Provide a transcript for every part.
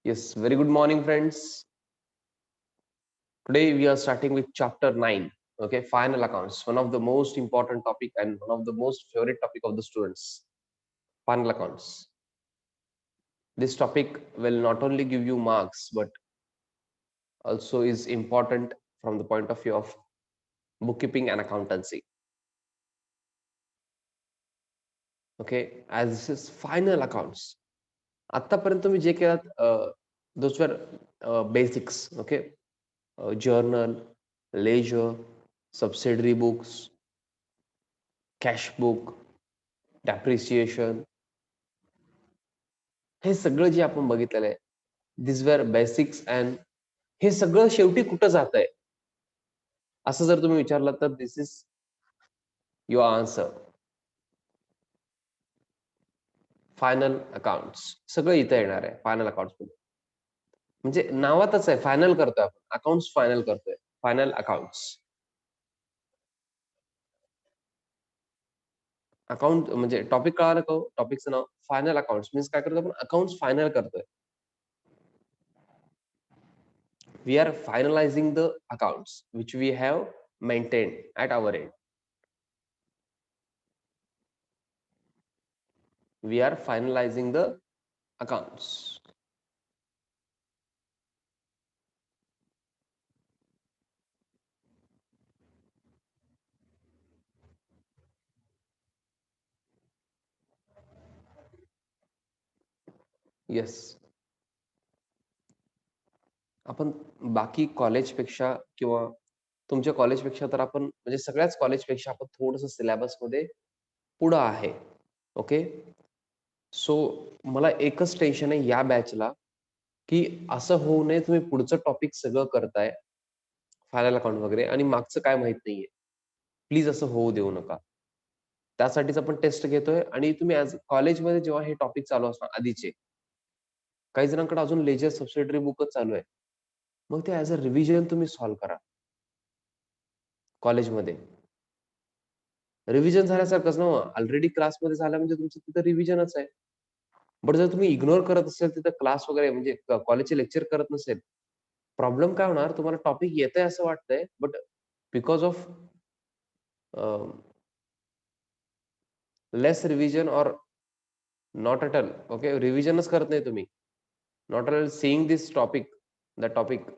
Yes, very good morning, friends. Today we are starting with chapter 9. Okay, final accounts. One of the most important topic and one of the most favorite topic of the students. Final accounts. This topic will not only give you marks but also is important from the point of view of bookkeeping and accountancy. Okay, as this is final accounts. आतापर्यंत तुम्ही जे केलात those were basics. Okay, journal, ledger, subsidiary books, cash book, depreciation, हे सगळं जे आपण बघितलेलं आहे, दिस वेर बेसिक्स अँड हे सगळं शेवटी कुठं जात आहे असं जर तुम्ही विचारलं तर this is your answer. Final accounts सगळं इथं येणार आहे फायनल अकाउंट्स मध्ये. म्हणजे नावातच आहे, फायनल करतोय आपण, अकाउंट्स फायनल करतोय, फायनल अकाउंट्स. अकाउंट म्हणजे टॉपिक कळालं का? टॉपिकचं नाव फायनल अकाउंट्स मीन्स काय करतो आपण, अकाउंट्स फायनल करतोय. We are finalizing the accounts which we have maintained at our end. We are finalizing the accounts. Yes. आपण बाकी कॉलेजपेक्षा किंवा तुमच्या कॉलेजपेक्षा तर आपण म्हणजे सगळ्याच कॉलेजपेक्षा आपण थोडंसं सिलेबसमध्ये पुढं आहे. ओके. सो मला एकच टेन्शन आहे या बॅचला, की असं होऊ नये तुम्ही पुढचं टॉपिक सगळं करताय, फायनल अकाउंट वगैरे आणि मागचं काय माहित नाहीये. प्लीज असं होऊ देऊ नका. त्यासाठीच आपण टेस्ट घेतोय आणि तुम्ही ॲज कॉलेजमध्ये जेव्हा हे टॉपिक चालू असणार आधीचे, काही जणांकडे अजून लेजर सबसिडरी बुकच चालू आहे. मग ते ॲज अ रिव्हिजन तुम्ही सॉल्व्ह करा कॉलेजमध्ये. रिव्हिजन झाल्यासारखंच ना मग. ऑलरेडी क्लासमध्ये झालं म्हणजे तुमचं तिथं रिव्हिजनच आहे. बट जर तुम्ही इग्नोर करत असाल तिथं क्लास वगैरे म्हणजे कॉलेजचे लेक्चर करत नसेल, प्रॉब्लेम काय होणार, तुम्हाला टॉपिक येतंय असं वाटतंय, but because of less revision or not at all, okay, रिव्हिजनच करत नाही तुम्ही. Not at all seeing this topic, the topic,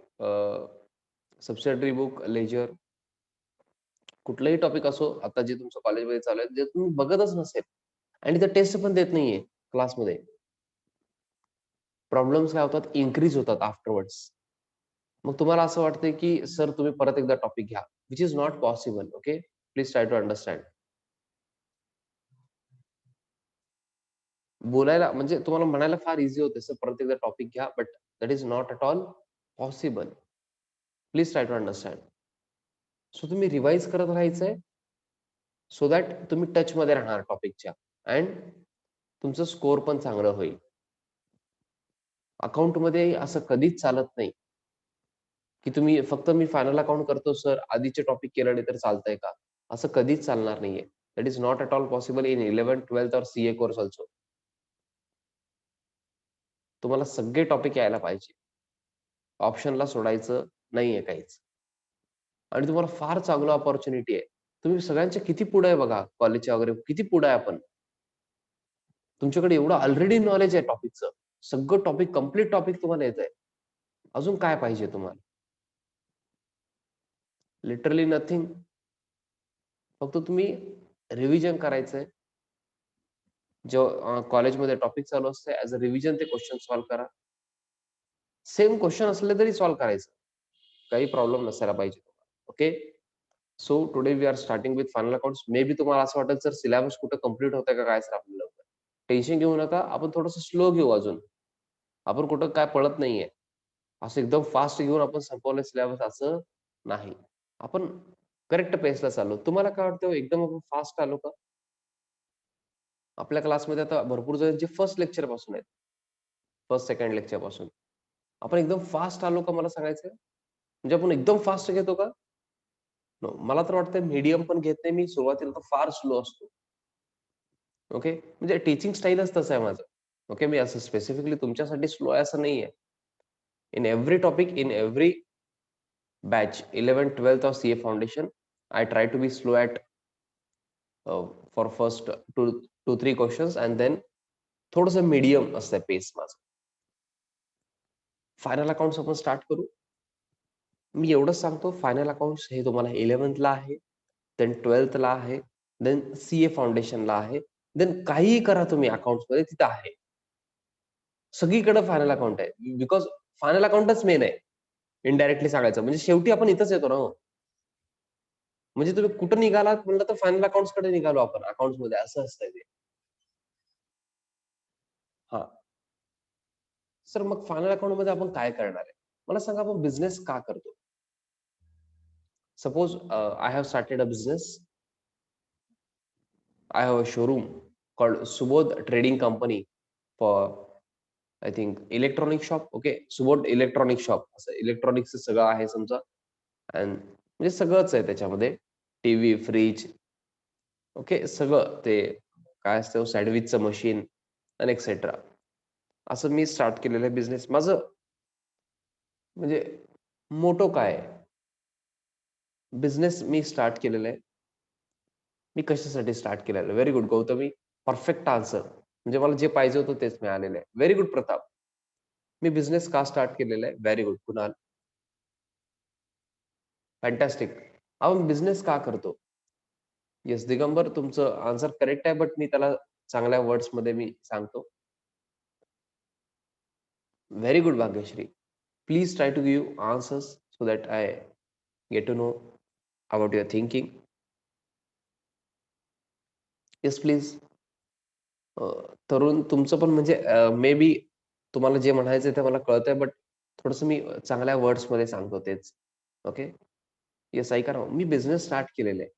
subsidiary book, ledger, कुठलंही टॉपिक असो, आता जे तुमचं कॉलेजमध्ये चालू आहे, जे तुम्ही बघतच नसेल आणि त्या टेस्ट पण देत नाहीये क्लासमध्ये. प्रॉब्लेम्स काय होतात, इन्क्रीज होतात आफ्टरवर्ड्स. मग तुम्हाला असं वाटतंय की सर तुम्ही परत एकदा टॉपिक घ्या, which is not possible. Okay, please try to understand. बोलायला म्हणजे तुम्हाला म्हणायला फार इझी होते सर परत एकदा टॉपिक घ्या, but that is not at all possible. Please try to understand. So तुम्ही रिवाइज करत राहायचंय, सो दॅट तुम्ही टचमध्ये राहणार टॉपिकच्या अँड तुमचं स्कोर पण चांगलं होईल. अकाउंटमध्ये असं कधीच चालत नाही की तुम्ही फक्त मी फायनल अकाउंट करतो सर, आधीचे टॉपिक केले नाही तर चालतंय का? असं कधीच चालणार नाहीये. That is not at all possible in 11th 12th और सीए कोर्स ऑल्सो. तुम्हाला सगळे टॉपिक यायला पाहिजे. ऑप्शनला सोडायचं नाहीये काहीच. आणि तुम्हाला फार चांगलं अपॉर्च्युनिटी आहे. तुम्ही सगळ्यांच्या किती पुढे आहे बघा, कॉलेजच्या वगैरे किती पुढे आहे आपण. तुमच्याकडे एवढं ऑलरेडी नॉलेज आहे टॉपिकचं. सगळं टॉपिक, कंप्लीट टॉपिक तुम्हाला येतंय. अजून काय पाहिजे तुम्हाला? Literally nothing. फक्त तुम्ही रिव्हिजन करायचंय. जेव्हा कॉलेजमध्ये टॉपिक चालू असते ॲज अ रिव्हिजन ते क्वेश्चन सॉल्व्ह करा. सेम क्वेश्चन असले तरी सॉल्व्ह करायचं. काही प्रॉब्लेम नसायला पाहिजे तुम्हाला. Okay. So today we are starting with final accounts. Maybe तुम्हाला असं वाटेल सर सिलेबस कुठं कंप्लीट होतंय का काय सर आपलं लवकर. टेन्शन घेऊ नका. आपण थोडंसं स्लो घेऊ अजून. आपण कुठं काय पळत नाहीये. असं एकदम फास्ट घेऊन आपण संपवलं सिलेबस असं नाही. आपण करेक्ट पेसला चाललो. तुम्हाला काय वाटतं एकदम आपण फास्ट आलो का? आपल्या क्लासमध्ये आता भरपूर जणांचे फर्स्ट लेक्चर पासून आहेत. फर्स्ट, सेकंड लेक्चर पासून. आपण एकदम फास्ट आलो का मला सांगायचं? म्हणजे आपण एकदम फास्ट घेतो का? नो. मला तर वाटतं मीडियम पण घेत नाही मी. सुरुवातीला तर फार स्लो असतो. ओके. म्हणजे टीचिंग स्टाईलच तसं आहे माझं. ओके. मी असं स्पेसिफिकली तुमच्यासाठी स्लो आहे असं नाहीये. In every topic, in every batch, 11th, 12th of CA Foundation, I try to be slow at for first two, 3 questions, and then थोडंसं मीडियम असतं पेस माझं. फायनल अकाउंट्स आपण स्टार्ट करू. मी एवढंच सांगतो, फायनल अकाउंट्स हे तुम्हाला 11th ला आहे, देन 12th ला आहे, देन CA फाउंडेशनला आहे, देन काहीही करा तुम्ही अकाउंट्स मध्ये तिथं आहे. सगळीकडे फायनल अकाउंट आहे. बिकॉज फायनल अकाउंटच मेन आहे. इनडायरेक्टली सांगायचं म्हणजे शेवटी आपण इथंच येतो ना हो. म्हणजे तुम्ही कुठं निघालात म्हणलं तर फायनल अकाउंट्स कडे निघालो आपण अकाउंट्स मध्ये असं असतंय ते. हा. सर मग फायनल अकाउंट मध्ये आपण काय करणार आहे? मला सांगा आपण बिझनेस का करतो? Suppose I have started a business. I have a showroom called Subodh Trading Company for I think electronic shop. Okay, Subodh Electronic Shop असं इलेक्ट्रॉनिक्स सगळं आहे समजा. अँड म्हणजे सगळंच आहे त्याच्यामध्ये. टीव्ही, फ्रीज, ओके, सगळं ते काय असतं सँडविचचं मशीन आणि एक्सेट्रा. असं मी स्टार्ट केलेलं आहे बिझनेस. माझं म्हणजे मोटो काय आहे? बिझनेस मी स्टार्ट केलेलं आहे. मी कशासाठी स्टार्ट केलेलं आहे? Very good Gautami. Perfect answer. म्हणजे मला जे पाहिजे होतं तेच मिळालेलं आहे. Very good Pratap. मी बिझनेस का स्टार्ट केलेला आहे? Very good Kunal. फॅन्टॅस्टिक. आपण बिझनेस का करतो? येस दिगंबर, तुमचं आन्सर करेक्ट आहे, बट मी त्याला चांगल्या वर्ड्स मध्ये मी सांगतो. Very good Bhagyashree. Please try to give answers so that I get to know about your thinking. Yes please. Tarun तुमचं पण म्हणजे मे बी तुम्हाला जे म्हणायचंय ते मला कळतंय, बट थोडंसं मी चांगल्या वर्ड्स मध्ये सांगतो तेच. ओके. येस ऐका ना, मी बिझनेस स्टार्ट केलेले आहे.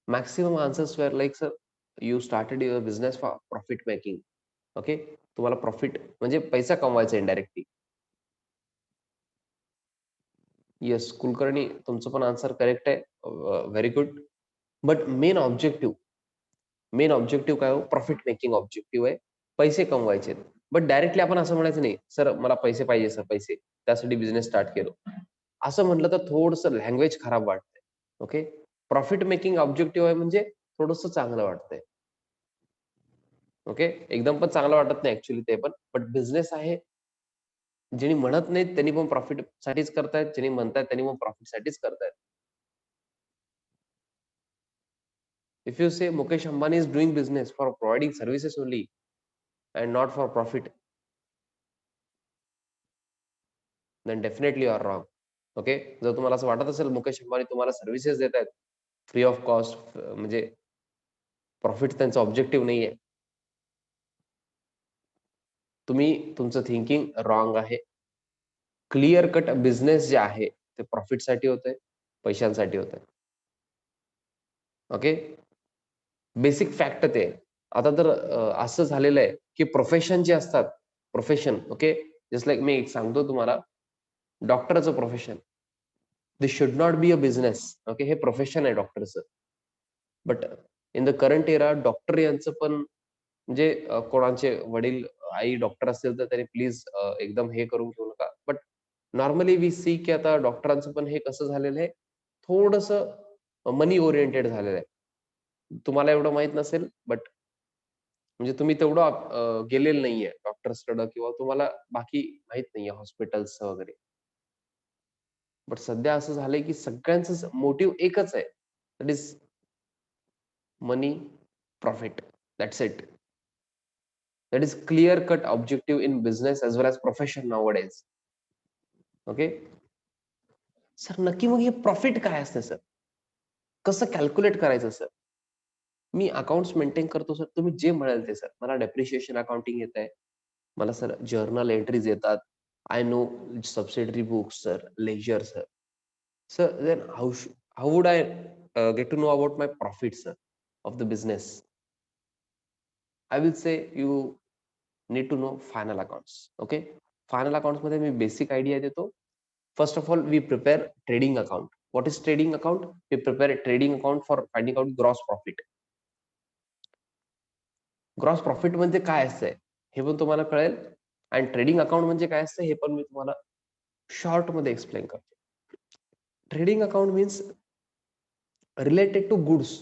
Maximum answers were like sir you started your business for profit making. Okay. तुम्हाला प्रॉफिट म्हणजे पैसा कमवायचा इनडायरेक्टली. येस कुलकर्णी, तुमचं पण आन्सर करेक्ट आहे. Very good. But main objective काय हो? प्रॉफिट मेकिंग ऑब्जेक्टिव्ह आहे. पैसे कमवायचे. बट डायरेक्टली आपण असं म्हणायचं नाही, सर मला पैसे पाहिजे सर पैसे. त्यासाठी बिझनेस स्टार्ट केलो. असं म्हटलं तर थोडंसं लँग्वेज खराब वाटतंय. ओके. प्रॉफिट मेकिंग ऑब्जेक्टिव्ह आहे म्हणजे थोडंसं चांगलं वाटतंय. ओके. एकदम पण चांगलं वाटत नाही ऍक्च्युली ते पण. बट बिझनेस आहे. ज्यांनी म्हणत नाहीत त्यांनी पण प्रॉफिट साठीच करतायत. ज्यांनी म्हणतायत त्यांनी पण प्रॉफिट साठीच करतायत. If you say Mukesh Ambani is doing business for providing services only and not for profit, then definitely you are wrong. Okay. जर तुम्हाला असं वाटत असेल मुकेश अंबानी तुम्हाला सर्व्हिसेस देत आहेत फ्री ऑफ कॉस्ट, म्हणजे प्रॉफिट त्यांचं ऑब्जेक्टिव्ह नाहीये, तुमचं थिंकिंग रॉंग आहे. क्लिअर कट बिझनेस जे आहे ते प्रॉफिटसाठी होतंय, पैशांसाठी होतंय. ओके. बेसिक फॅक्ट ते. आता तर असं झालेलं आहे की प्रोफेशन जे असतात, प्रोफेशन ओके, जस्ट लाईक मी एक सांगतो तुम्हाला, डॉक्टरचं profession, this should not be a business. Okay. हे प्रोफेशन आहे डॉक्टरचं. But in the current era doctor यांचं पण म्हणजे कोणाचे वडील आई डॉक्टर असतील तर त्यांनी प्लीज एकदम हे करून घेऊ नका. बट नॉर्मली वी सी की आता डॉक्टरांचं पण हे कसं झालेलं आहे, थोडंसं मनी ओरिएंटेड झालेलं आहे. तुम्हाला एवढं माहित नसेल, बट म्हणजे तुम्ही तेवढं गेलेलं नाहीये डॉक्टर्सकडं किंवा तुम्हाला बाकी माहित नाहीये हॉस्पिटल्स वगैरे. बट सध्या असं झालंय की सगळ्यांचं मोटिव्ह एकच आहे. That is money, profit. That's it. That is clear cut objective in business as well as profession nowadays. Okay. Sir नक्की मग हे प्रॉफिट काय असतं सर? कसं कॅल्क्युलेट करायचं सर? मी अकाउंट्स मेंटेन करतो सर. तुम्ही जे म्हणाल ते सर. मला डेप्रिशिएशन अकाउंटिंग येतंय. मला सर जर्नल एंट्रीज येतात. I know subsidiary books sir, ledger sir. Sir then how would I get to know about my profit sir of the business? I will say you need to know final accounts. Okay. Final accounts मध्ये मी basic idea देतो. First of all we prepare trading account. What is trading account? We prepare trading account for finding out gross profit. Gross profit म्हणजे काय असतंय हे पण तुम्हाला कळेल. आणि ट्रेडिंग अकाउंट म्हणजे काय असतं हे पण मी तुम्हाला शॉर्ट मध्ये एक्सप्लेन करतो. Trading account means related to goods.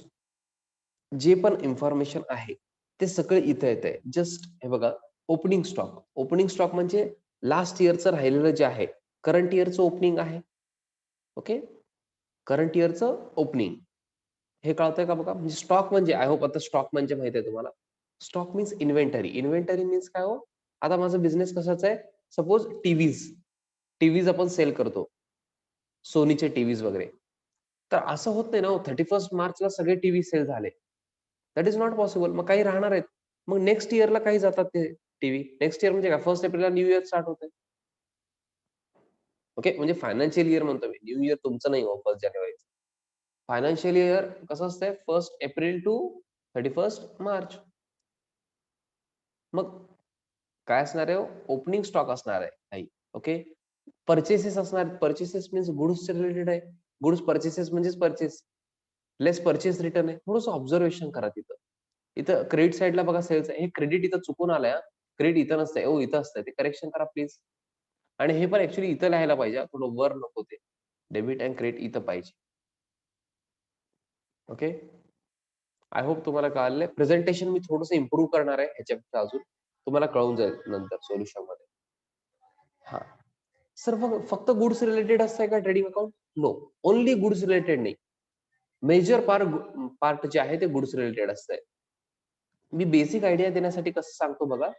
जे पण इन्फॉर्मेशन आहे ते सगळं इथं येतंय. जस्ट हे बघा, ओपनिंग स्टॉक. ओपनिंग स्टॉक म्हणजे लास्ट इयरचं राहिलेलं जे आहे, करंट इयरचं ओपनिंग आहे. ओके, करंट इयरचं ओपनिंग हे कळतंय का बघा. म्हणजे स्टॉक म्हणजे आय होप आता स्टॉक म्हणजे माहिती आहे तुम्हाला. Stock means inventory. Inventory means काय हो, आता माझा बिझनेस कशाचा आहे, सपोज टीव्हीज आपण सेल करतो, सोनीचे टीव्हीज वगैरे. तर असं होत नाही ना, 31 मार्चला सगळे टीव्ही सेल झाले. That is not possible. मग काही राहणार आहेत. मग नेक्स्ट इयरला काही जातात ते टीव्ही. नेक्स्ट इयर म्हणजे काय, 1 एप्रिलला न्यू इयर स्टार्ट होतंय. ओके, म्हणजे फायनान्शियल इयर म्हणतो मी. न्यू इयर तुमचं नाही हो 1 जानेवारी. फायनान्शियल इयर कसं असतंय, 1 एप्रिल टू 31 मार्च. मग काय असणार आहे, ओपनिंग स्टॉक असणार आहे काही. ओके, पर्चेसेस असणार. पर्चेसेस मीन्स गुड्स रिलेटेड आहे. गुड्स पर्चेसेस म्हणजेच परचेस. लेस परचेस रिटर्न आहे. थोडंसं ऑब्झर्वेशन करा तिथं. इथं क्रेडिट साईडला बघा सेल्स आहे. हे क्रेडिट इथं चुकून आलंय. क्रेडिट इथं नसतंय. ओ इथं असतंय. ते करेक्शन करा प्लीज. आणि हे पण ऍक्च्युली इथं लिहायला पाहिजे. थोडं वर नको ते. डेबिट अँड क्रेडिट इथं पाहिजे. ओके, आय होप तुम्हाला कळालं. प्रेझेंटेशन मी थोडंसं इम्प्रूव्ह करणार आहे ह्याच्यापेक्षा अजून. तुम्हाला कळून जाईल नंतर सोल्युशन मध्ये. हा सर, मग फक्त गुड्स रिलेटेड असतंय का trading account? No, only goods related नाही. मेजर पार्ट जे आहे ते गुड्स रिलेटेड असतंय. मी बेसिक आयडिया देण्यासाठी कसं सांगतो बघा.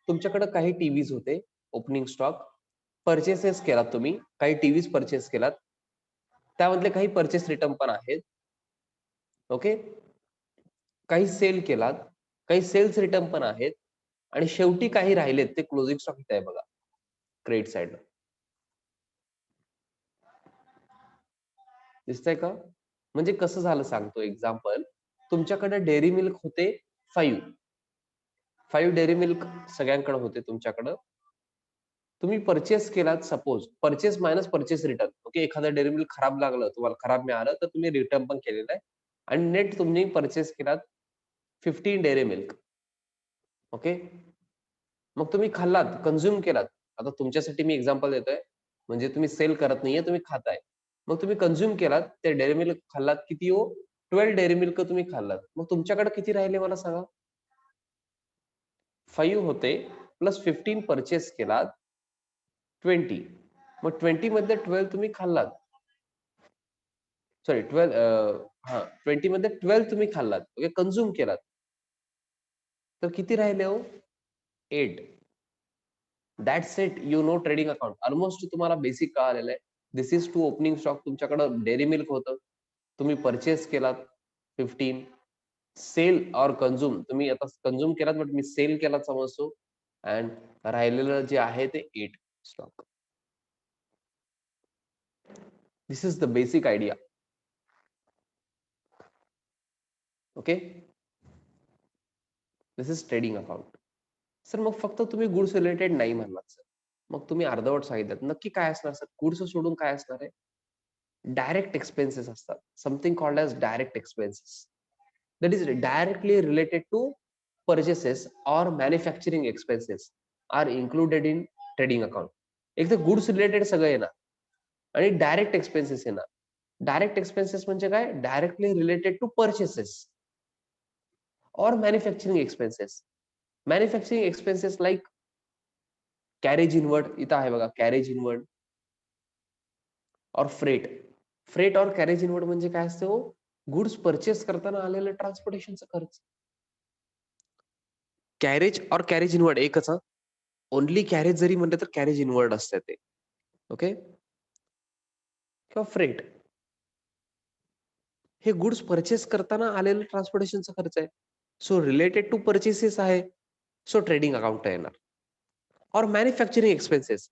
तुमच्याकडे काही टीव्हीज होते, ओपनिंग स्टॉक परचेसेस केलात तुम्ही, काही टीव्हीज परचेस केलात, त्यामधले काही परचेस रिटर्न पण आहेत. ओके, काही सेल केलात, काही सेल्स रिटर्न पण आहेत, आणि शेवटी काही राहिलेत ते क्लोजिंग स्टॉक इथे आहे बघा, क्रेडिट साइडला. दिसतंय का? म्हणजे कसं झालं सांगतो एक्झाम्पल. तुमच्याकडे डेअरी मिल्क होते 5 डेअरी मिल्क सगळ्यांकडे होते तुमच्याकडं. तुम्ही परचेस केलात, suppose purchase minus purchase return. Okay, एखादा डेअरी मिल्क खराब लागलं, तुम्हाला खराब मिळालं, तर तुम्ही रिटर्न पण केलेलं आहे, आणि नेट तुम्ही परचेस केलात 15 डेअरी मिल्क. ओके, मग तुम्ही खाल्लात, कन्झ्युम केलात. आता तुमच्यासाठी मी एक्झाम्पल देतोय, म्हणजे तुम्ही सेल करत नाहीये, तुम्ही खाताय. मग तुम्ही कन्झ्युम केलात, ते डेअरी मिल्क खाल्लात. किती हो, 12 डेअरी मिल्क तुम्ही खाल्लात. मग तुमच्याकडे किती राहिले मला सांगा. 5 होते प्लस 15 परचेस केलात, 20. मग 20 मध्ये 12 तुम्ही खाल्लात. सॉरी 12, 20 मध्ये 12 तुम्ही खाल्लात. ओके, कन्झ्युम केलात. तर किती राहिले हो, 8. That's it. You know trading account. Almost तुम्हाला बेसिक कळालेलं आहे. दिस इज टू ओपनिंग स्टॉक. तुमच्याकडे डेअरी मिल्क होतं, तुम्ही परचेस केलात 15. सेल ऑर कन्झ्युम, तुम्ही आता कन्झ्युम केलात, बट मी सेल केलात समजतो. अँड राहिलेलं जे आहे ते 8 stock. This is the basic idea. Okay, this is trading account. Sir, मग फक्त तुम्ही गुड्स रिलेटेड नाही म्हणलात सर. मग तुम्ही अर्धवट सांगितलं. नक्की काय असणार सर? गुड्स सोडून काय असणार आहे? डायरेक्ट एक्सपेन्सेस असतात. Something called as direct expenses. That is directly related to purchases or manufacturing expenses are included in trading account. एक तर गुड्स रिलेटेड सगळं येणार, आणि डायरेक्ट एक्सपेन्सेस येणार. डायरेक्ट एक्सपेन्सेस म्हणजे काय, डायरेक्टली रिलेटेड टू परचेसेस और manufacturing expenses. Manufacturing expenses like carriage inward, इथं आहे बघा, कॅरेज इनवर्ड और फ्रेट. फ्रेट और कॅरेज इनवर्ड म्हणजे काय असते हो, गुड्स परचेस करताना आलेलं ट्रान्सपोर्टेशनचा खर्च. कॅरेज और कॅरेज इनवर्ड एकच. ओनली कॅरेज जरी म्हणलं तर कॅरेज इनवर्ड असते ते. ओके, किंवा फ्रेट, हे गुड्स परचेस करताना आलेलं ट्रान्सपोर्टेशनचा खर्च आहे. सो रिलेटेड टू परचेसेस आहे, सो ट्रेडिंग अकाउंट येणार. और manufacturing expenses,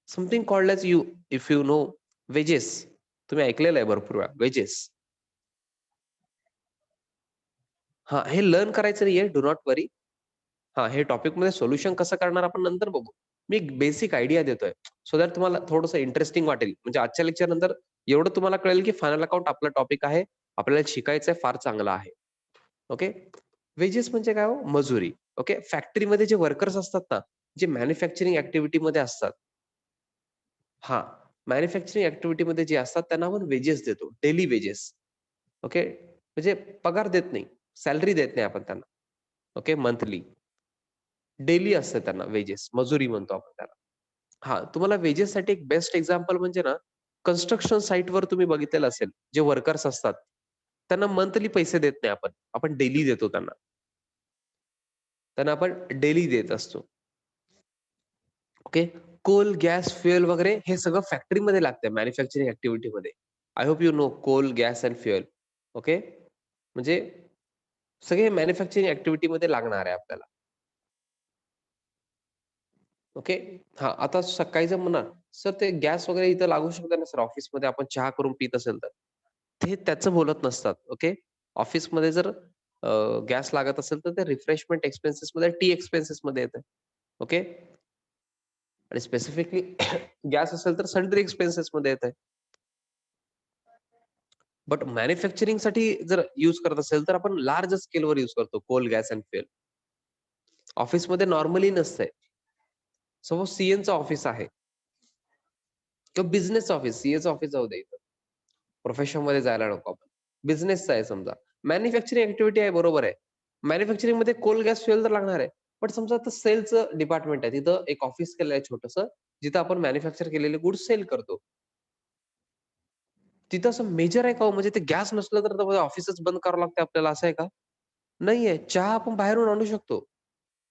something called as you, if you know, wages. तुम्ही ऐकलेलं आहे भरपूर वेळा वेजेस. हा, हे लर्न करायचं नाहीये, डू नॉट वरी. हा, हे टॉपिक मध्ये सोल्युशन कसं करणार आपण नंतर बघू. मी एक बेसिक आयडिया देतोय, सो दॅट तुम्हाला थोडंसं इंटरेस्टिंग वाटेल. म्हणजे आजच्या लेक्चर नंतर एवढं तुम्हाला कळेल की फायनल अकाउंट आपला टॉपिक आहे, आपल्याला शिकायचं आहे, फार चांगला आहे. ओके, वेजेस म्हणजे काय हो, मजुरी. ओके, फॅक्टरीमध्ये जे वर्कर्स असतात ना, जे मॅन्युफॅक्चरिंग ऍक्टिव्हिटीमध्ये असतात, हा, मॅन्युफॅक्चरिंग ऍक्टिव्हिटीमध्ये जे असतात त्यांना आपण वेजेस देतो, डेली वेजेस. ओके, म्हणजे पगार देत नाही, सॅलरी देत नाही आपण त्यांना. ओके, मंथली डेली असते त्यांना वेजेस, मजुरी म्हणतो आपण त्याला. हा, तुम्हाला वेजेससाठी एक बेस्ट एक्झाम्पल म्हणजे ना, कन्स्ट्रक्शन साईटवर तुम्ही बघितलेलं असेल, जे वर्कर्स असतात त्यांना मंथली पैसे देत नाही आपण, आपण डेली देतो त्यांना. त्यांना आपण डेली देत असतो. ओके, कोल, गॅस, फ्युएल वगैरे हे सगळं फॅक्टरीमध्ये लागतं मॅन्युफॅक्चरिंग ऍक्टिव्हिटीमध्ये. I hope you know coal, gas and fuel. Okay, म्हणजे सगळे मॅन्युफॅक्चरिंग ऍक्टिव्हिटीमध्ये लागणार आहे आपल्याला. ओके, हा, आता सकाळी जर म्हणा सर ते गॅस वगैरे इथं लागू शकतं ना सर, ऑफिसमध्ये आपण चहा करून पित असेल तर, ते त्याचं बोलत नसतात. ओके, ऑफिसमध्ये जर गॅस लागत असेल तर ते रिफ्रेशमेंट एक्सपेन्सेस मध्ये, टी एक्सपेन्सेस मध्ये येतं. ओके, आणि स्पेसिफिकली गॅस असेल तर सन्ट्री एक्सपेन्सेस मध्ये येत आहे. बट मॅन्युफॅक्चरिंग साठी जर युज करत असेल तर आपण लार्ज स्केलवर युज करतो कोल, गॅस अँड फ्युएल. ऑफिसमध्ये नॉर्मली नसतंय. सपोज सीएनचं ऑफिस आहे किंवा बिझनेस ऑफिस, सीएचं ऑफिस जाऊ दे, प्रोफेशन मध्ये जायला नको आपण. बिझनेसचा आहे समजा, मॅन्युफॅक्चरिंग ऍक्टिव्हिटी आहे, बरोबर आहे. मॅन्युफॅक्चरिंग मध्ये कोल, गॅस, फ्युएल तर लागणार आहे. पण समजा आता सेलचं डिपार्टमेंट आहे, तिथं एक ऑफिस केलं आहे छोटंसं, जिथं आपण मॅन्युफॅक्चर केलेले गुड्स सेल करतो. तिथं असं मेजर आहे का हो? म्हणजे ते गॅस नसलं तर ऑफिसच बंद करावं लागतं आपल्याला, असं आहे का? नाहीये. चहा आपण बाहेरून आणू शकतो.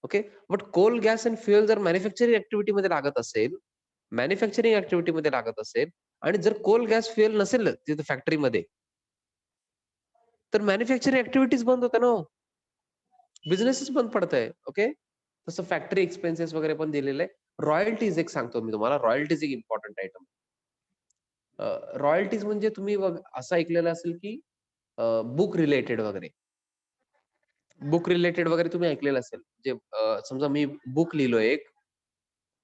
Okay. But coal, gas and fuel जर मॅन्युफॅक्चरिंग ॲक्टिव्हिटीमध्ये लागत असेल आणि जर कोल, गॅस, फ्युएल नसेल तिथं फॅक्टरीमध्ये, तर मॅन्युफॅक्चरिंग ॲक्टिव्हिटीज बंद होते ना हो. बिझनेसच बंद पडतंय. ओके. तसं फॅक्टरी एक्सपेन्सेस वगैरे पण दिलेलं आहे. रॉयल्टीज एक सांगतो मी तुम्हाला. रॉयल्टीज एक इम्पोर्टंट आयटम. रॉयल्टीज म्हणजे तुम्ही असं ऐकलेलं असेल की बुक रिलेटेड वगैरे. बुक रिलेटेड वगैरे तुम्ही ऐकलेलं असेल. जे समजा मी बुक लिहिलोय एक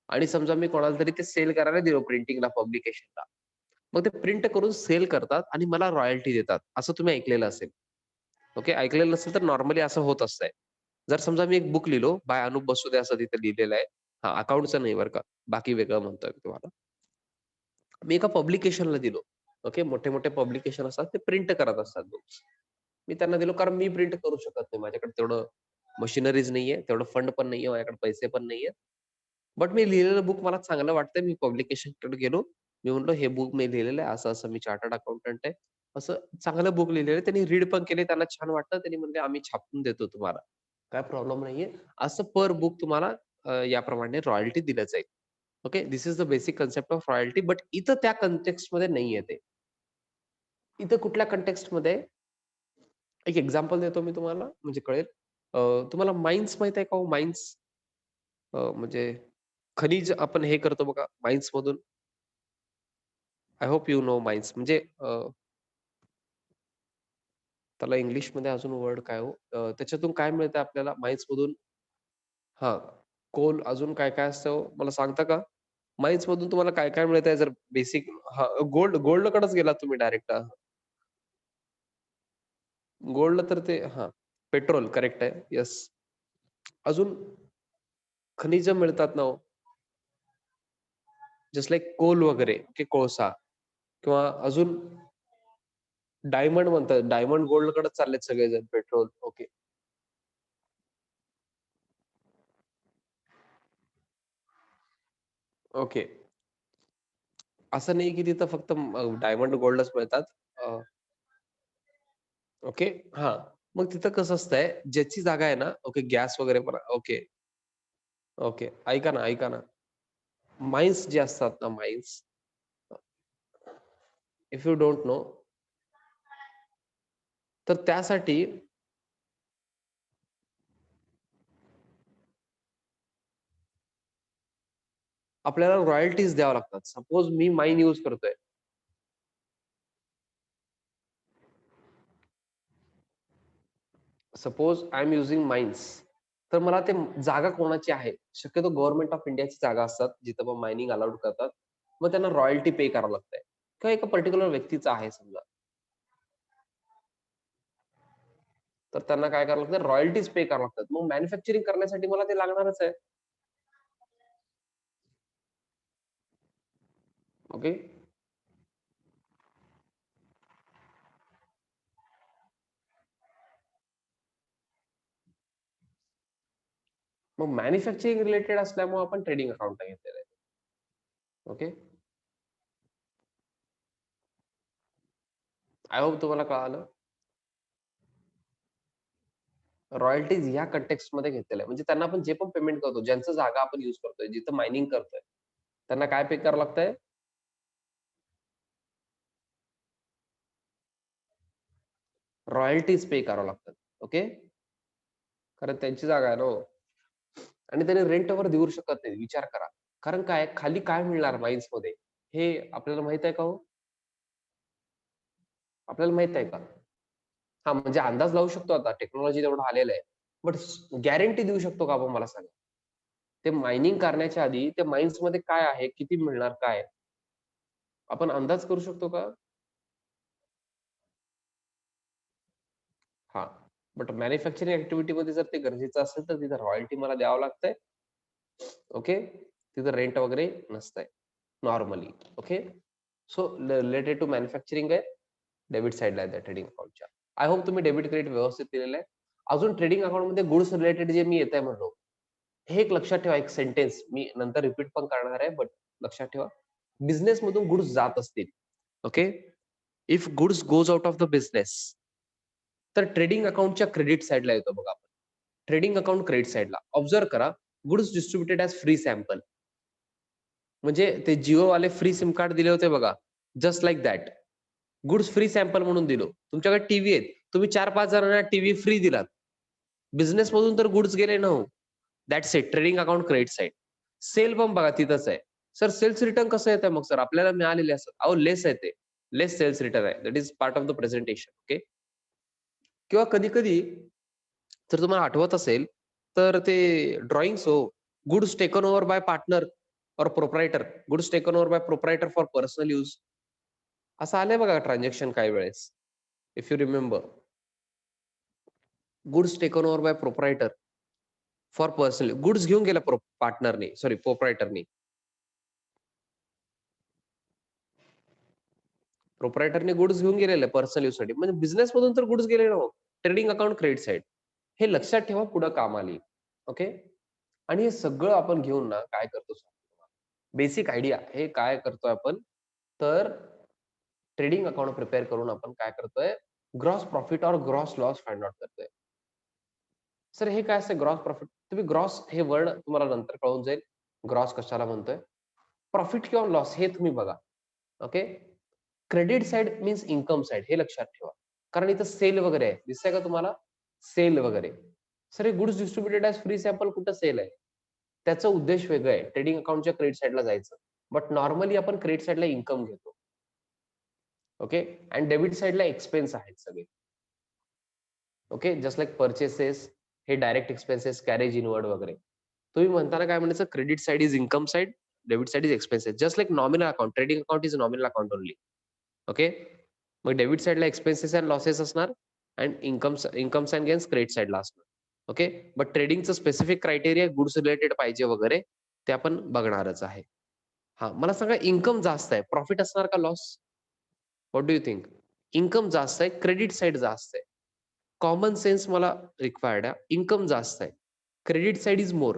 आणि समजा मी कोणाला तरी ते सेल करायला दिलं प्रिंटिंगला, पब्लिकेशनला. मग ते प्रिंट करून सेल करतात आणि मला रॉयल्टी देतात. असं तुम्ही ऐकलेलं असेल. ओके. ऐकलेलं नसेल तर नॉर्मली असं होत असतंय. जर समजा मी एक बुक लिहिलो, बाय अनुप बसुदे असं तिथे लिहिलेलं आहे. हां, अकाउंटचं नाही बरं का. बाकी वेगळं म्हणतोय मी तुम्हाला. मी एका पब्लिकेशनला दिलो. ओके. मोठे-मोठे पब्लिकेशन असतात, ते प्रिंट करत असतात बुक्स. मी त्यांना दिलो कारण मी प्रिंट करू शकत नाही. माझ्याकडे तेवढं मशिनरीज नाहीये, तेवढं फंड पण नाहीये, माझ्याकडे पैसे पण नाहीयेत. बट मी लिहिलेलं बुक मला चांगलं वाटतंय. मी पब्लिकेशनकडे गेलो. मी म्हटलं, "हे बुक मी लिहिलेलं आहे. असं-असं मी चार्टर्ड अकाउंटंट आहे." असं चांगलं बुक लिहिलेलं आहे. त्यांनी रीड पण केले. त्यांना छान वाटलं. त्यांनी म्हणले, "आम्ही छापून देतो तुम्हाला. काय प्रॉब्लेम नाहीये." असं पर बुक तुम्हाला याप्रमाणे रॉयल्टी दिलं जाईल. Okay. This is the basic concept of royalty. But इथं त्या कॉन्टेक्स्टमध्ये नाहीये ते. इथं कुठल्या कॉन्टेक्स्टमध्ये एक एक्झाम्पल देतो मी तुम्हाला, म्हणजे कळेल. अ, तुम्हाला माईन्स माहीत आहे का हो? माईन्स म्हणजे खनिज आपण हे करतो बघा माईन्समधून. I hope you know mines म्हणजे त्याला इंग्लिशमध्ये अजून वर्ड काय हो? त्याच्यातून काय मिळतं आपल्याला माईन्समधून? हां, कोल अजून काय-काय असतं हो? मला सांगता का? माईन्समधून तुम्हाला काय-काय मिळतंय जर बेसिक हां, गोल्डकडेच गेलात तुम्ही डायरेक्ट. गोल्ड तर ते हां, पेट्रोल करेक्ट आहे. येस. अजून खनिज मिळतात ना हो. जस्ट लाइक कोल वगैरे, की कोळसा किंवा अजून डायमंड म्हणतात. डायमंड गोल्डकडेच चाललेत सगळेजण. पेट्रोल. ओके. ओके. असं नाही की तिथं फक्त डायमंड गोल्डच मिळतात. अ, ओके. हां. मग तिथं कसं असतंय, ज्याची जागा आहे ना, ओके, गॅस वगैरे पण ओके, ओके. ऐका ना, ऐका ना. माईन्स जे असतात ना, mines, if you don't know, तर त्यासाठी आपल्याला रॉयल्टीज द्याव्या लागतात. सपोज मी माईन यूज करतोय. Suppose I am using mines. तर मला ते जागा कोणाची आहे? शक्यतो गव्हर्नमेंट ऑफ इंडियाची जागा असतात, जिथं पण मायनिंग अलाउड करतात. मग त्यांना रॉयल्टी पे करावं लागतंय किंवा एका पर्टिक्युलर व्यक्तीचा आहे समजा. तर त्यांना काय करावं लागतं? रॉयल्टीज पे करावं लागतात. मग मॅन्युफॅक्चरिंग करण्यासाठी मला ते लागणारच आहे. ओके. मग मॅन्युफॅक्चरिंग रिलेटेड असल्यामुळे आपण ट्रेडिंग अकाउंट घेतलेलं आहे. ओके. आय होप तुम्हाला कळालं. रॉयल्टीज ह्या कंटेक्स्ट मध्ये घेतलेलं आहे, म्हणजे त्यांना आपण जे पण पेमेंट करतो, ज्यांचं जागा आपण युज करतोय, जिथं मायनिंग करतोय, त्यांना काय पे करावं लागतंय? रॉयल्टीज पे करावं लागतात. ओके. कारण त्यांची जागा आहे ना हो. आणि त्याने रेंटवर देऊ शकत नाही. विचार करा. कारण काय खाली काय मिळणार माइन्स मध्ये हे आपल्याला माहित आहे का हो? आपल्याला माहित आहे का? हा, म्हणजे अंदाज लावू शकतो, आता टेक्नॉलॉजी तेवढं आलेलं आहे. बट गॅरंटी देऊ शकतो का आपण, मला सांगा? ते मायनिंग करण्याच्या आधी त्या माइन्स मध्ये काय आहे, किती मिळणार, काय आपण अंदाज करू शकतो का? हा. बट मॅन्युफॅक्चरिंग ऍक्टिव्हिटी मध्ये जर ते गरजेचं असेल तर तिथं रॉयल्टी मला द्यावं लागतंय. ओके. तिथं रेंट वगैरे नसतंय normally. Okay. So related to manufacturing आहे, डेबिट साईडला आहे त्या ट्रेडिंग अकाउंटच्या. आय होप तुम्ही डेबिट क्रेडिट व्यवस्थित केलेलं आहे. अजून ट्रेडिंग अकाउंट मध्ये गुड्स रिलेटेड जे मी येत आहे म्हणलो, हे एक लक्षात ठेवा, एक सेंटेन्स मी नंतर रिपीट पण करणार आहे, बट लक्षात ठेवा, बिझनेस मधून गुड्स जात असतील, okay, if goods goes out of the business, तर ट्रेडिंग अकाउंटच्या क्रेडिट साईडला येतो बघा आपण. ट्रेडिंग अकाउंट क्रेडिट साईडला ऑब्झर्व करा, goods distributed as free sample, म्हणजे ते जिओ वाले फ्री सिम कार्ड दिले होते बघा, just like that. Goods free sample म्हणून दिलो. तुमच्याकडे टीव्ही आहेत, तुम्ही 4-5 जणांना टीव्ही फ्री दिलात. बिझनेस मधून तर गुड्स गेले ना हो. That's it. Trading account credit side. Sale पण बघा तिथंच आहे. सर सेल्स रिटर्न कसं येतंय मग सर? आपल्याला मिळालेले असतात. अहो लेस आहे ते. लेस सेल्स रिटर्न आहे. That is part of the presentation. Okay. किंवा कधी-कधी जर तुम्हाला आठवत असेल, तर ते ड्रॉइंग्स हो, goods taken over by partner और proprietor. Goods taken over by proprietor for personal use. असं आलंय बघा ट्रान्झॅक्शन काही वेळेस. If you remember. Goods taken over by proprietor for personal. Goods घेऊन गेला पार्टनरनी, सॉरी प्रोप्रायटरनी. प्रोप्रायटरने गुड्स घेऊन गेलेले पर्सनल यूजसाठी. म्हणजे बिझनेस मधून तर गुड्स गेले ना हो. Trading account credit side. हे लक्षात ठेवा, पुढे कामाला येईल. ओके. आणि हे सगळं आपण घेऊन ना काय करतो, बेसिक आयडिया हे काय करतोय आपण, तर ट्रेडिंग अकाउंट प्रिपेअर करून आपण काय करतोय, ग्रॉस प्रॉफिट और ग्रॉस लॉस फाइंड आउट करतोय. सर हे काय असतं ग्रॉस प्रॉफिट? तुम्ही ग्रॉस हे वर्ड तुम्हाला नंतर कळून जाईल, ग्रॉस कशाला म्हणतोय. प्रॉफिट किंवा लॉस हे तुम्ही बघा. Okay. Credit side means income side, हे लक्षात ठेवा. कारण इथं सेल वगैरे आहे, दिसतंय का तुम्हाला? सेल वगैरे. सर हे goods distributed as free sample कुठं सेल आहे? त्याचा उद्देश वेगळा आहे. ट्रेडिंग अकाउंटच्या क्रेडिट साइडला जायचं. बट नॉर्मली आपण क्रेडिट साइडला इन्कम घेतो. ओके. आणि डेबिट साइडला एक्सपेन्स आहेत सगळे. ओके. जस्ट लाईक पर्चेसेस, हे डायरेक्ट एक्सपेन्सेस, कॅरेज इनवर्ड वगैरे. तुम्ही म्हणताना काय म्हणायचं, credit side is income side, debit side is expenses. Just like nominal account, trading account is nominal account only. Okay. मग डेबिट साइडला एक्सपेन्सेस अँड लॉसेस असणार, and incomes and gains credit साइडला असणार. ओके. बट ट्रेडिंगचं specific criteria goods related पाहिजे वगैरे, ते आपण बघणारच आहे. हा, मला सांगा, इन्कम जास्त आहे, प्रॉफिट असणार का loss? What do you think? Income जास्त आहे, क्रेडिट साइड जास्त आहे. कॉमन सेन्स मला रिक्वायर्ड आहे. इन्कम जास्त आहे, credit side is more,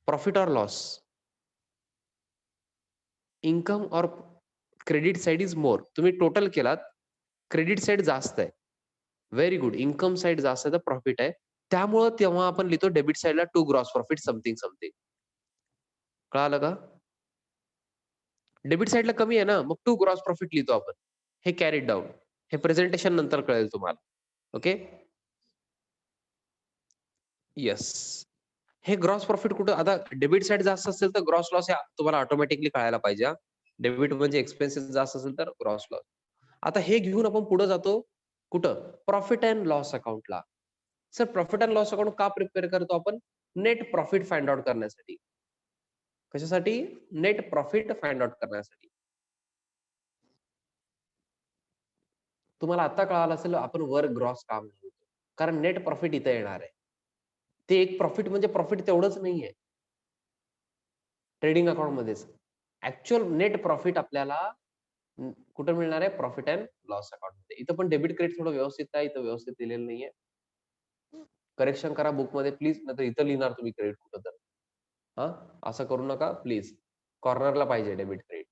profit और लॉस? इन्कम और क्रेडिट साइड इज मोर. तुम्ही टोटल केलात, क्रेडिट साइड जास्त आहे. Very good. इन्कम साइड जास्त आहे तर प्रॉफिट आहे. त्यामुळं तेव्हा आपण लिहितो डेबिट साइडला to gross profit something something. कळालं का? डेबिट साइडला कमी आहे ना, मग टू ग्रॉस प्रॉफिट लिहितो आपण. हे कॅरीड डाऊन. हे प्रेझेंटेशन नंतर कळेल तुम्हाला. ओके. येस. हे ग्रॉस प्रॉफिट कुठं, आता डेबिट साइड जास्त असेल तर ग्रॉस लॉस हे तुम्हाला ऑटोमॅटिकली कळायला पाहिजे. डेबिट म्हणजे एक्सपेन्सेस जास्त असेल तर ग्रॉस लॉस. आता हे घेऊन आपण पुढे जातो कुठं, प्रॉफिट अँड लॉस अकाउंटला. Sir profit and loss account का प्रिपेअर करतो आपण? नेट प्रॉफिट फाइंड आउट करण्यासाठी. कशासाठी? नेट प्रॉफिट फाइंड आउट करण्यासाठी. तुम्हाला आता कळालं असेल आपण वर ग्रॉस का म्हणतो, कारण नेट प्रॉफिट इथे येणार आहे. ते एक प्रॉफिट म्हणजे प्रॉफिट तेवढंच नाहीये ट्रेडिंग अकाउंट मध्येच. ऍक्च्युअल नेट प्रॉफिट आपल्याला कुठं मिळणार आहे? प्रॉफिट अँड लॉस अकाउंट मध्ये. इथं पण डेबिट क्रेडिट थोडं व्यवस्थित आहे, इथं व्यवस्थित दिलेलं नाहीये. करेक्शन करा बुक मध्ये प्लीज, नाहीतर इथं लिहिणार तुम्ही क्रेडिट कुठं तर. हा, असं करू नका प्लीज. कॉर्नरला पाहिजे डेबिट क्रेडिट.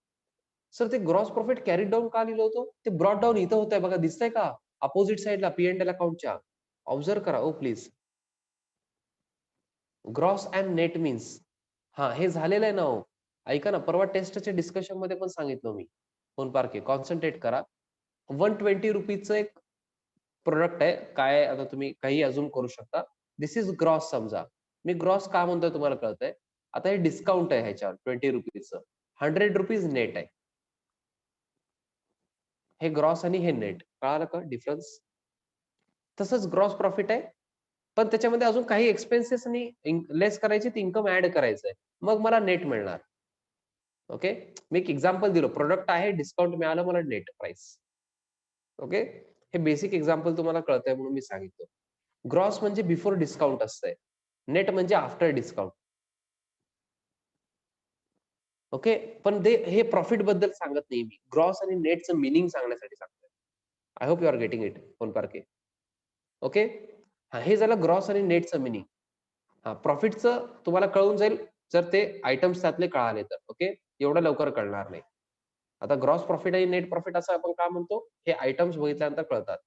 सर ते ग्रॉस प्रॉफिट कॅरी डाऊन का लिहिलं होतं? ते ब्रॉड डाऊन इथं होत आहे बघा, दिसतंय का? अपोजिट साईडला P&L अकाउंटच्या. ऑब्झर्व करा ओ please. Gross and net means, हा हे झालेलं आहे ना हो. ऐका ना, परवा टेस्टच्या डिस्कशन मध्ये पण सांगितलं मी. फोन पार्के कॉन्सन्ट्रेट करा. 120 रुपीजचं एक प्रोडक्ट आहे. काय आता तुम्ही काही अजून करू शकता. दिस इज ग्रॉस समजा. मी ग्रॉस का म्हणतोय तुम्हाला कळतंय. आता हे डिस्काउंट आहे ह्याच्यावर 20 रुपीजचं. 100 रुपीज नेट आहे. हे ग्रॉस आणि हे नेट. कळालं का डिफरन्स? तसंच ग्रॉस प्रॉफिट आहे. पण त्याच्यामध्ये अजून काही एक्सपेन्सेस आणि लेस करायचे, इन्कम ऍड करायचंय. मग मला नेट मिळणार. ओके, मी एक एक्झाम्पल दिलं. प्रोडक्ट आहे, डिस्काउंट मिळालं मला, नेट प्राइस. ओके, हे बेसिक एक्झाम्पल तुम्हाला कळतंय म्हणून मी सांगितलं. ग्रॉस म्हणजे बिफोर डिस्काउंट असतंय, नेट म्हणजे आफ्टर डिस्काउंट. ओके, पण ते हे प्रॉफिट बद्दल सांगत नाही मी. ग्रॉस आणि नेटचं मिनिंग सांगण्यासाठी सांगतोय. I hope you are getting it फोन पार्के. ओके, हा, हे झालं ग्रॉस आणि नेटचं मिनिंग. हा, प्रॉफिटचं तुम्हाला कळून जाईल जर ते आयटम्स त्यातले कळाले तर. ओके, एवढं लवकर कळणार नाही. आता ग्रॉस प्रॉफिट आणि नेट प्रॉफिट असं आपण का म्हणतो? हे आयटम्स बघितल्यानंतर कळतात.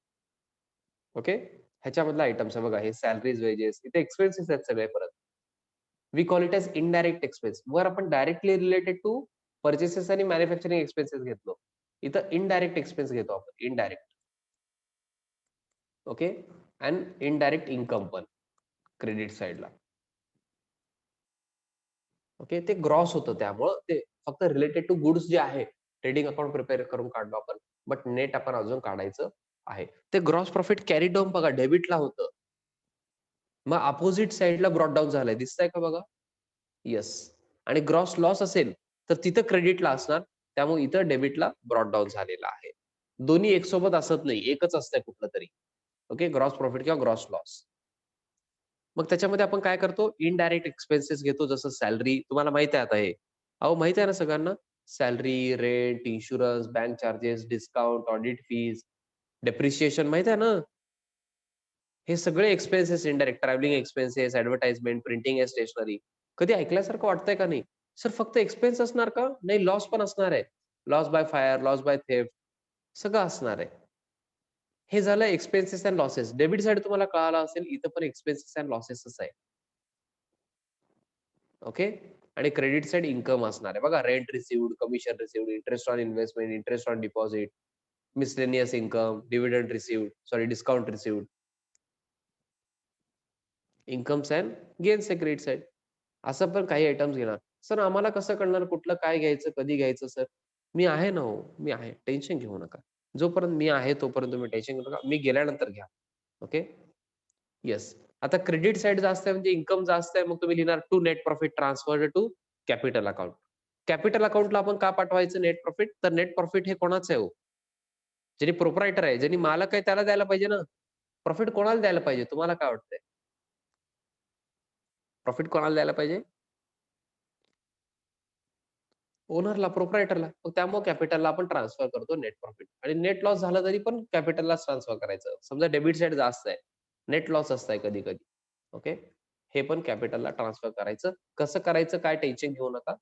ओके, ह्याच्यामधले आयटम्स आहे बघा, हे सॅलरीज, वेजेस, इथे एक्सपेन्सेस आहेत सगळे. परत we call it as indirect expense. वर आपण डायरेक्टली रिलेटेड टू पर्चेसेस आणि मॅन्युफॅक्चरिंग एक्सपेन्सेस घेतलो. इथं इनडायरेक्ट एक्सपेन्स घेतो आपण, indirect. Okay, and indirect income पण क्रेडिट साइडला. ओके, ते ग्रॉस होतं, त्यामुळं ते फक्त रिलेटेड टू गुड्स जे आहे, ट्रेडिंग अकाउंट प्रिपेअर करून काढलो आपण. बट नेट आपण अजून काढायचं आहे. ते ग्रॉस प्रॉफिट कॅरी डाऊन बघा, डेबिटला होतं. मग अपोजिट साइडला ब्रॉड डाऊन झालंय, दिसतंय का बघा? येस. आणि ग्रॉस लॉस असेल तर तिथं क्रेडिटला असणार, त्यामुळे इथं डेबिटला ब्रॉड डाऊन झालेला आहे. दोन्ही एक सोबत असत नाही, एकच असतंय कुठलं तरी. ओके, ग्रॉस प्रॉफिट किंवा ग्रॉस लॉस. मग त्याच्यामध्ये आपण काय करतो? इनडायरेक्ट एक्सपेन्सेस घेतो, जसं सॅलरी. तुम्हाला माहिती आहे आता हे. अहो, माहिती आहे ना सगळ्यांना? Salary, rent, insurance, bank charges, discount, audit fees, depreciation माहिती आहे ना? हे सगळे expenses indirect. Travelling expenses, advertisement, printing and stationery. कधी ऐकल्यासारखं वाटतंय का नाही? सर फक्त एक्सपेन्स असणार का? नाही, लॉस पण असणार आहे. Loss by fire, loss by theft, सगळं असणार आहे. हे झालं expenses and losses. Debit side तुम्हाला कळालं असेल, इथं पण एक्सपेन्सेस अँड लॉसेसच आहे. ओके, आणि क्रेडिट साइड इन्कम असणार आहे बघा. Rent received, commission received, interest on investment, interest on deposit, miscellaneous income, dividend received, sorry discount received, incomes and gains आहे क्रेडिट साइड. असं पण काही आयटम्स घेणार. सर आम्हाला कसं कळणार कुठलं काय घ्यायचं, कधी घ्यायचं? सर मी आहे ना हो, मी आहे, टेन्शन घेऊ नका. जोपर्यंत मी आहे तोपर्यंत तुम्ही टेन्शन घेऊ नका. मी गेल्यानंतर घ्या. Okay, yes. आता क्रेडिट साइड जास्त आहे म्हणजे इन्कम जास्त आहे, मग तुम्ही लिहिणार to net profit transferred to capital account. Capital अकाउंटला आपण का पाठवायचं नेट प्रॉफिट? तर नेट प्रॉफिट हे कोणाचं आहे हो? ज्यांनी प्रोप्रायटर आहे, ज्यांनी मालक आहे, त्याला द्यायला पाहिजे ना. प्रॉफिट कोणाला द्यायला पाहिजे? तुम्हाला काय वाटतंय? प्रॉफिट कोणाला द्यायला पाहिजे? ओनरला, प्रोप्रायटरला. मग त्यामुळे कॅपिटलला आपण ट्रान्सफर करतो नेट प्रॉफिट. आणि नेट लॉस झाला तरी पण कॅपिटललाच ट्रान्सफर करायचं. समजा डेबिट साइड जास्त आहे, नेट लॉस असतंय कधी-कधी. ओके, हे पण कॅपिटलला ट्रान्सफर करायचं. कसं करायचं काय टेन्शन घेऊ नका.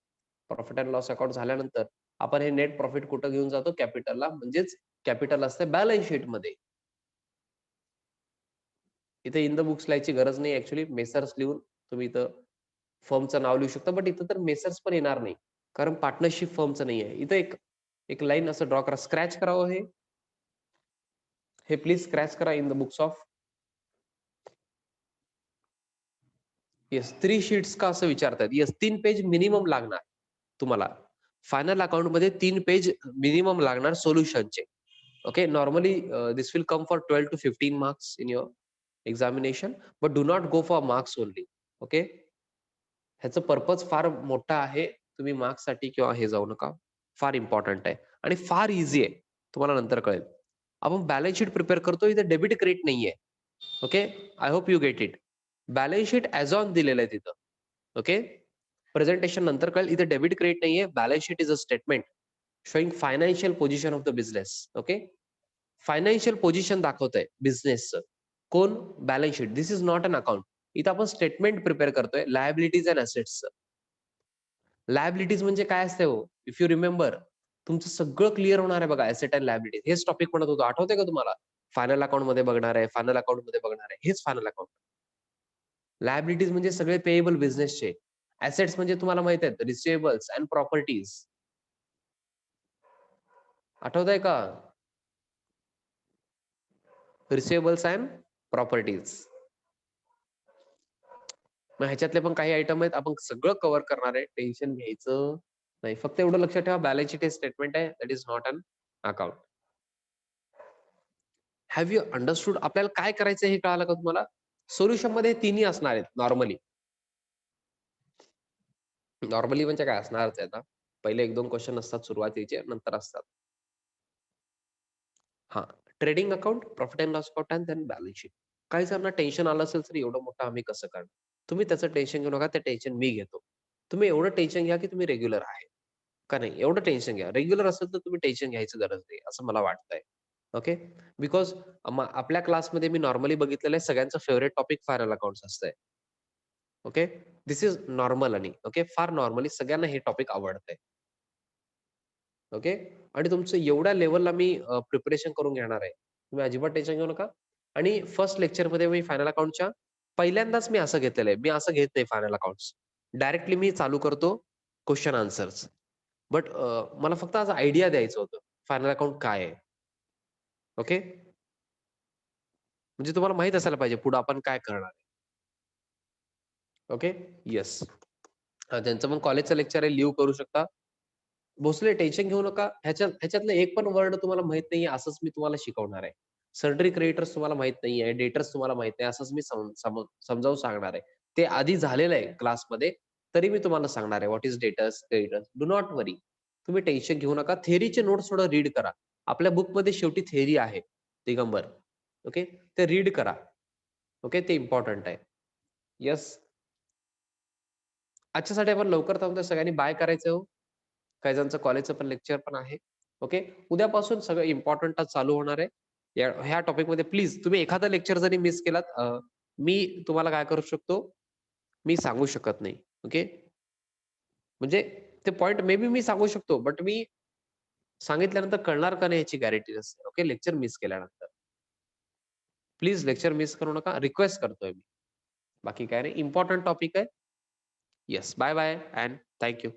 प्रॉफिट अँड लॉस अकाउंट झाल्यानंतर आपण हे नेट प्रॉफिट कुठं घेऊन जातो? कॅपिटलला. म्हणजेच कॅपिटल असतं बॅलन्स शीटमध्ये. इथे इन द बुक्स लिहायची गरज नाही ऍक्च्युअली. मेसर्स लिहून तुम्ही इथं फर्मचं नाव लिहू शकता. बट इथं तर मेसर्स पण येणार नाही, कारण पार्टनरशिप फर्मचं नाही आहे. इथं एक एक लाईन असं ड्रॉ करा, स्क्रॅच करावं. हे प्लीज स्क्रॅच करा in the books of. Yes, 3 sheets का असं विचारतात? येस, 3 पेज मिनिमम लागणार तुम्हाला. फायनल अकाउंट मध्ये 3 पेज मिनिमम लागणार सोल्युशनचे. Okay, normally this will come for 12 to 15 marks in your examination, but do not go for marks only. Okay, ह्याचं purpose फार मोठा आहे. तुम्ही मार्क्स साठी किंवा हे जाऊ नका. फार इम्पॉर्टंट आहे आणि फार इझी आहे, तुम्हाला नंतर कळेल. आपण बॅलन्स शीट प्रिपेअर करतो, इथे डेबिट क्रेडिट नाहीये. Okay, I hope you get it. Balance sheet as on दिलेलं आहे तिथं. ओके, प्रेझेंटेशन नंतर कळेल. इथे डेबिट क्रेडिट नाहीये. Balance sheet is a statement showing financial position of the business. Okay, financial position दाखवतंय बिझनेसचं. कोण? Balance sheet. This is not an account. इथं आपण स्टेटमेंट प्रिपेअर करतोय लायबिलिटीज अँड असेट्सचं. लायबिलिटीज म्हणजे काय असते हो? इफ यू रिमेंबर, तुमचं सगळं क्लिअर होणार आहे बघा, ऍसेट अँड लायबिलिटीज. हेच टॉपिक म्हणत होतो, आठवतंय का तुम्हाला? फायनल अकाउंट मध्ये बघणार आहे, फायनल अकाउंट मध्ये बघणार आहे, हेच फायनल अकाउंट. लायबिलिटीज म्हणजे सगळे पेएबल बिझनेसचे. ऍसेट्स म्हणजे तुम्हाला माहित आहेत, रिसिवेबल्स अँड प्रॉपर्टीज. आठवतंय का? Receivables and properties. मग ह्याच्यातले पण काही आयटम आहेत, आपण सगळं कव्हर करणार आहे. टेन्शन घ्यायचं नाही. फक्त एवढं लक्षात ठेवा, बॅलन्स शीट हे स्टेटमेंट आहे, that is not an account. Have you understood? आपल्याला काय करायचं हे कळालं का तुम्हाला? सोल्युशन मध्ये तिन्ही असणार आहेत नॉर्मली. नॉर्मली म्हणजे काय असणारच आहे आता. पहिले 1-2 क्वेश्चन असतात सुरुवातीचे, नंतर असतात. हा, trading account, profit and loss account and then balance sheet. काही जणांना टेन्शन आलं असेल, तर एवढं मोठं आम्ही कसं करणार? तुम्ही त्याचं टेन्शन घेऊ नका, ते टेन्शन मी घेतो. तुम्ही एवढं टेन्शन घ्या की तुम्ही रेग्युलर आहे का नाही, एवढं टेन्शन घ्या. रेग्युलर असेल तर तुम्ही टेन्शन घ्यायची गरज नाही, असं मला वाटतंय. ओके, बिकॉज आपल्या क्लासमध्ये मी नॉर्मली बघितलेलं आहे, सगळ्यांचं फेवरेट टॉपिक फायनल अकाउंट्स असतंय. Okay, this is normal. आणि ओके, फार नॉर्मली सगळ्यांना हे टॉपिक आवडतंय. ओके, आणि तुमचं एवढ्या लेवलला मी प्रिपरेशन करून घेणार आहे, तुम्ही अजिबात टेन्शन घेऊ नका. आणि फर्स्ट लेक्चरमध्ये मी फायनल अकाउंटच्या पहिल्यांदाच मी असं घेतलेलं आहे. मी असं घेत नाही फायनल अकाउंट्स. डायरेक्टली मी चालू करतो क्वेश्चन आन्सर्स. बट मला फक्त आज आयडिया द्यायचं होतं, फायनल अकाउंट काय आहे. ओके, म्हणजे तुम्हाला माहित असायला पाहिजे पुढे आपण काय करणार आहे. Okay, yes. ज्यांचं पण कॉलेजचं लेक्चर आहे, लिव्ह करू शकता. भोसले टेन्शन घेऊ नका. ह्याच्यातलं एक पण वर्ड तुम्हाला माहित नाहीये असंच मी तुम्हाला शिकवणार आहे. सन्ड्री क्रेडिटर्स तुम्हाला माहित नाहीये, डेटर्स तुम्हाला माहित नाही असंच मी समजावून सांगणार आहे. ते आधी झालेलं आहे क्लासमध्ये, तरी मी तुम्हाला सांगणार आहे what is debtors, creditors. Do not worry. तुम्ही टेन्शन घेऊ नका. थेअरीचे नोट्स थोडं रीड करा. आपल्या बुकमध्ये शेवटी थेअरी आहे, दिगंबर. ओके, ते रीड करा. ओके, ते इम्पॉर्टंट आहे. येस. आजच्यासाठी आपण लवकर थांबतोय. सगळ्यांनी बाय करायचं हो. काही जणांचं कॉलेजचं पण लेक्चर पण आहे. ओके, उद्यापासून सगळं इम्पॉर्टंट चालू होणार आहे. ह्या टॉपिकमध्ये प्लीज तुम्ही एखादा लेक्चर जरी मिस केलात, मी तुम्हाला काय करू शकतो, मी सांगू शकत नाही. ओके, म्हणजे ते पॉइंट मे बी मी सांगू शकतो, बट मी सांगितल्यानंतर कळणार का नाही याची गॅरंटी नसते. ओके, लेक्चर मिस केल्यानंतर प्लीज लेक्चर मिस करू नका, रिक्वेस्ट करतोय मी. बाकी काय नाही, इम्पॉर्टंट टॉपिक आहे. Yes, bye bye and thank you.